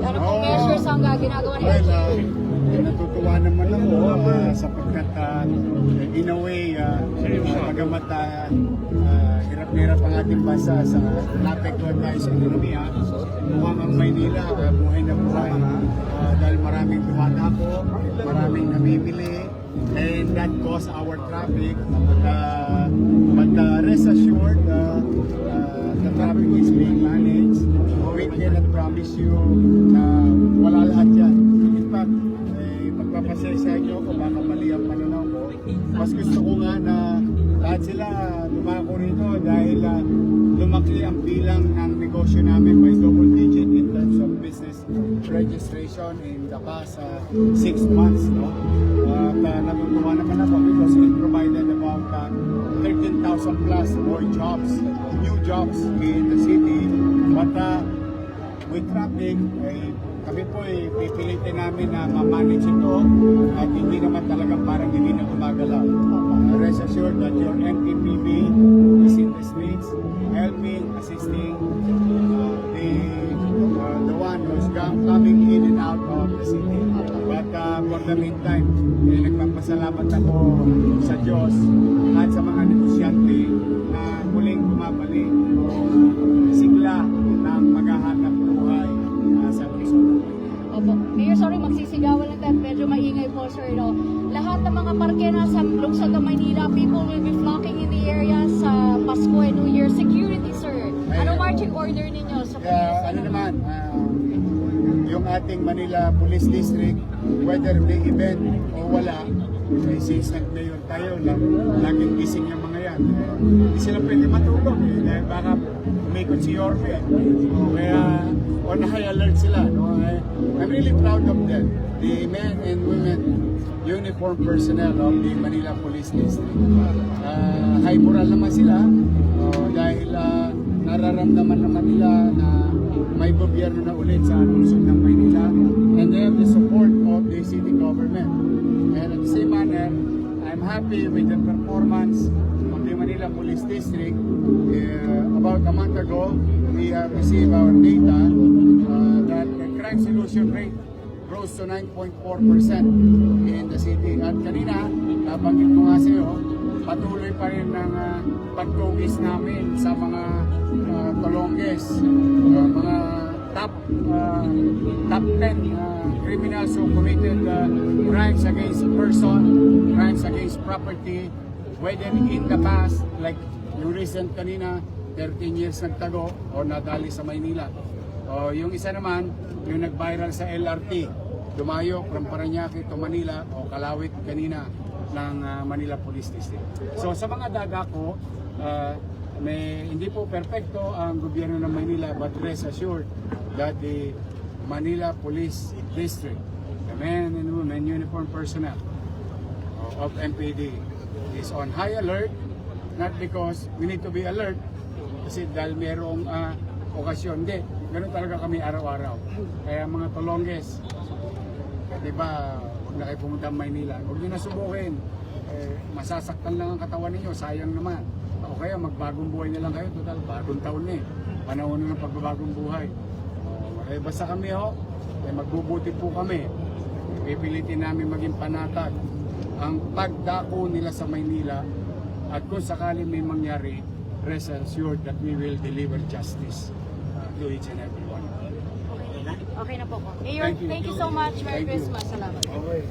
Ano pong measures ang ginagawa ni Well, LG? natutuwa naman ako sapagkat in a way, bagamat hirap na hirap ang ating bansa sa naapektuhan tayo sa ekonomiya, mukhang ang Maynila, buhay na buhay. Dahil maraming dumadako, maraming namimili, and that cause our traffic. But rest assured, the traffic is being managed. We cannot promise you na wala lahat yan. In fact, magpapasensya nyo kung baka mali ang pananaw ko. Mas gusto ko nga na lahat sila dumako rito dahil lumaki ang bilang ng negosyo namin by double digit in terms of business registration in the past 6 months. No? At natutuwa naman ako because it provided about 13,000 plus more jobs, new jobs in the city. But with traffic, kami po pipilitin namin na ma-manage ito at hindi naman talagang parang hindi na gumagalaw. Rest assured that your MPPB is in the streets, helping, assisting the one who's coming in and out of the city. But for the meantime, nagpapasalamat ako sa Diyos at sa mga negosyante na muling bumabalik sigla ng maghahanap buhay sa Luzon. Opo. Mayor, sorry, magsisigawan lang tayo. Medyo maingay po, sir. No? Lahat ng mga parke na sa lungsod ng Maynila, people will be flocking in the area sa Pasko and New Year. Security, sir. Ano marching order ninyo sa police? Ano naman, yung ating Manila Police District, whether may event o wala, since nag-mayor tayo, laging gising yung mga yan. Hindi sila pwede matulog dahil baka umikot si Yorme. Kaya on high alert sila. No? I'm really proud of them, the men and women uniform personnel of the Manila Police District. High moral naman sila dahil nararamdaman naman nila na may gobyerno na ulit sa lungsod ng Maynila, and they have the support of the city government. And at the same manner, I'm happy with the performance of the Manila Police District. About a month ago, we have received our data that the crime solution rate rose to 9.4% in the city. At kanina, nabanggit ko nga sa iyo, patuloy pa rin ng pagtugis namin sa mga tolongges, mga top 10 criminals who committed crimes against person, crimes against property, whether in the past, like yung recent kanina, 13 years nagtago o nadali sa Maynila. O yung isa naman, yung nag-viral sa LRT, dumayo from Parañaque to Manila o Kalawit kanina ng Manila Police District. So sa mga dadako, hindi po perfecto ang gobyerno ng Maynila, but rest assured that the Manila Police District, the men and women uniform personnel of MPD is on high alert, not because we need to be alert kasi dahil merong okasyon, hindi, ganun talaga kami araw-araw. Kaya mga tolongges, di ba, huwag na kayo pumunta ng Maynila, huwag nyo nasubukin, masasaktan lang ang katawan ninyo, sayang naman. O kaya magbagong buhay na lang kayo, total, bagong taon na panahon na ng pagbabagong buhay. Basta kami magbubuti po kami, pipilitin namin maging panatag ang pagdako nila sa Maynila, at kung sakali may mangyari, rest assured that we will deliver justice to each and every one. Okay na po po. Mayor, thank you so much. Merry Christmas. Salamat. Okay.